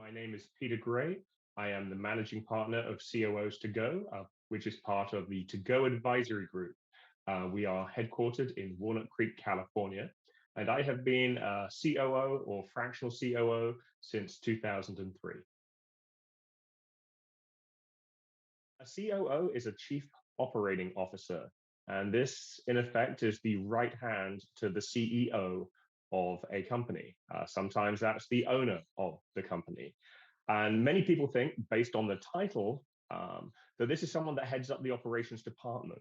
My name is Peter Gray. I am the managing partner of COOs to Go, which is part of the To Go Advisory Group. We are headquartered in Walnut Creek, California, and I have been a COO or fractional COO since 2003. A COO is a chief operating officer, and this, in effect, is the right hand to the CEO of a company. Sometimes that's the owner of the company. And many people think, based on the title, that this is someone that heads up the operations department,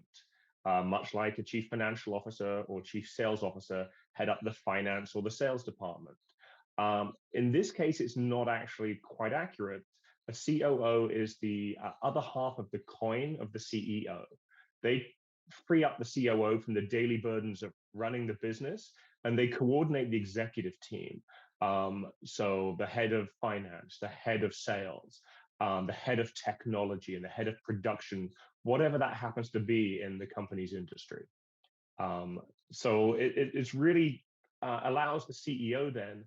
much like a chief financial officer or chief sales officer head up the finance or the sales department. In this case, it's not actually quite accurate. A COO is the other half of the coin of the CEO. They free up the COO from the daily burdens of running the business, and they coordinate the executive team. So the head of finance, the head of sales, the head of technology, and the head of production, whatever that happens to be in the company's industry. So it's really allows the CEO then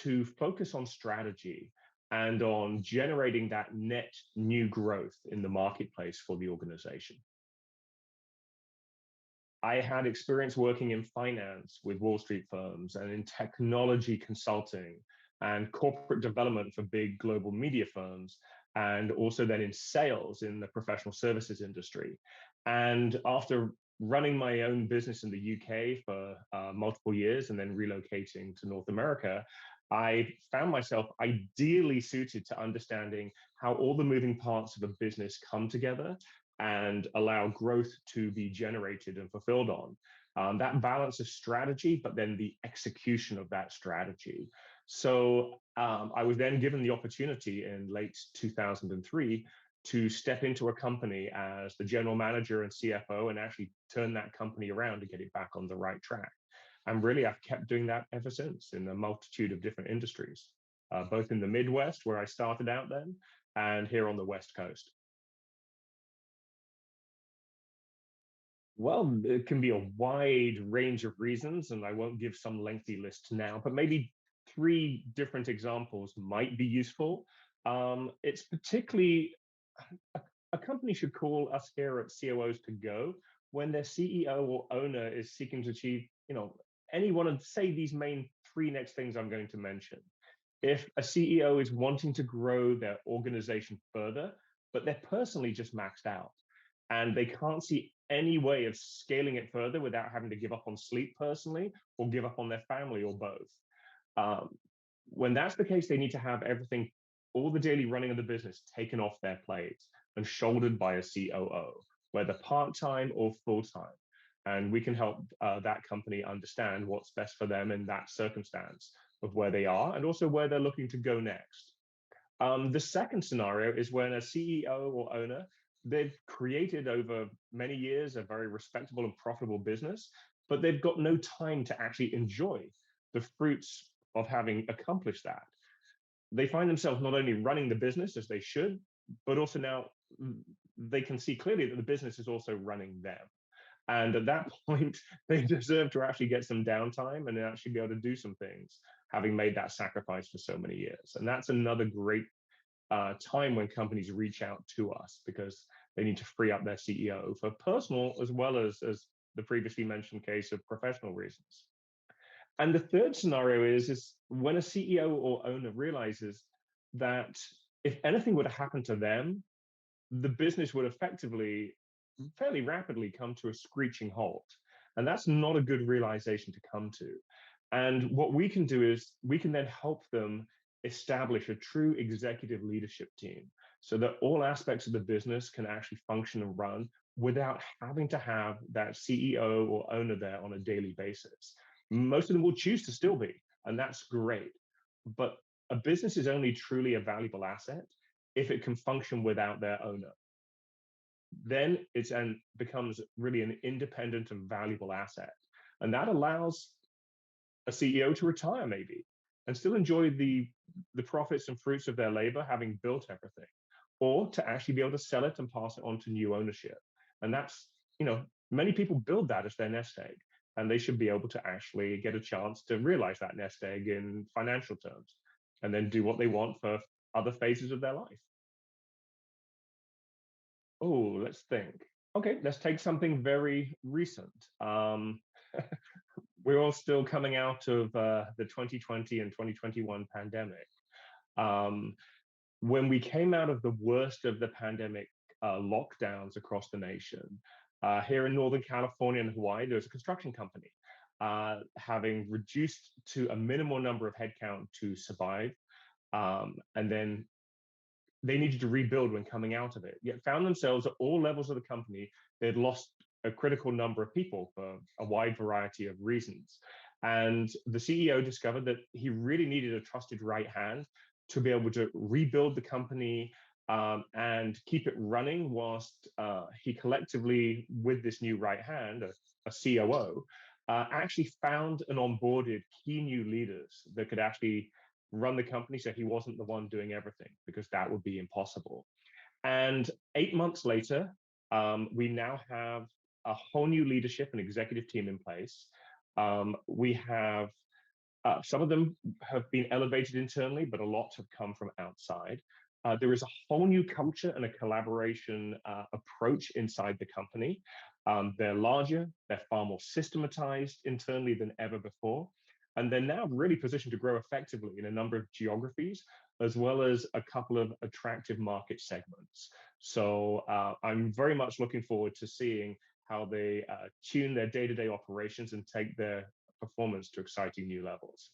to focus on strategy and on generating that net new growth in the marketplace for the organization. I had experience working in finance with Wall Street firms and in technology consulting and corporate development for big global media firms, and also then in sales in the professional services industry. And after running my own business in the UK for multiple years and then relocating to North America, I found myself ideally suited to understanding how all the moving parts of a business come together and allow growth to be generated and fulfilled on. That balance of strategy, but then the execution of that strategy. So I was then given the opportunity in late 2003 to step into a company as the general manager and CFO and actually turn that company around to get it back on the right track. And really, I've kept doing that ever since in a multitude of different industries, both in the Midwest, where I started out then, and here on the West Coast. Well, it can be a wide range of reasons, and I won't give some lengthy list now, but maybe three different examples might be useful. It's particularly a company should call us here at COOs to Go when their CEO or owner is seeking to achieve, any one of, say, these main three next things I'm going to mention. If a CEO is wanting to grow their organization further, but they're personally just maxed out and they can't see any way of scaling it further without having to give up on sleep personally or give up on their family or both. When that's the case, they need to have everything, all the daily running of the business taken off their plate and shouldered by a COO, whether part-time or full-time. And we can help that company understand what's best for them in that circumstance of where they are and also where they're looking to go next. The second scenario is when a CEO or owner, they've created over many years a very respectable and profitable business, but they've got no time to actually enjoy the fruits of having accomplished that. They find themselves not only running the business as they should, but also now they can see clearly that the business is also running them. And at that point, they deserve to actually get some downtime and actually be able to do some things, having made that sacrifice for so many years. And that's another great time when companies reach out to us because they need to free up their CEO for personal as well as the previously mentioned case of professional reasons. And the third scenario is when a CEO or owner realizes that if anything would have happened to them, the business would effectively, fairly rapidly come to a screeching halt. And that's not a good realization to come to. And what we can do is we can then help them establish a true executive leadership team so that all aspects of the business can actually function and run without having to have that CEO or owner there on a daily basis. Most of them will choose to still be, and that's great. But a business is only truly a valuable asset if it can function without their owner. Then it becomes really an independent and valuable asset. And that allows a CEO to retire maybe and still enjoy the profits and fruits of their labor, having built everything, or to actually be able to sell it and pass it on to new ownership. And that's, many people build that as their nest egg, and they should be able to actually get a chance to realize that nest egg in financial terms, and then do what they want for other phases of their life. Oh, let's think. Okay, let's take something very recent. We're all still coming out of the 2020 and 2021 pandemic. Um, when we came out of the worst of the pandemic lockdowns across the nation, here in Northern California and Hawaii, there was a construction company having reduced to a minimal number of headcount to survive. And then they needed to rebuild when coming out of it, yet found themselves at all levels of the company. They'd lost a critical number of people for a wide variety of reasons. And the CEO discovered that he really needed a trusted right hand to be able to rebuild the company and keep it running whilst he collectively, with this new right hand, a COO, actually found and onboarded key new leaders that could actually run the company so he wasn't the one doing everything, because that would be impossible. And 8 months later, we now have a whole new leadership and executive team in place. We have some of them have been elevated internally, but a lot have come from outside. There is a whole new culture and a collaboration approach inside the company. They're larger, they're far more systematized internally than ever before. And they're now really positioned to grow effectively in a number of geographies, as well as a couple of attractive market segments. So I'm very much looking forward to seeing how they tune their day to day operations and take their performance to exciting new levels.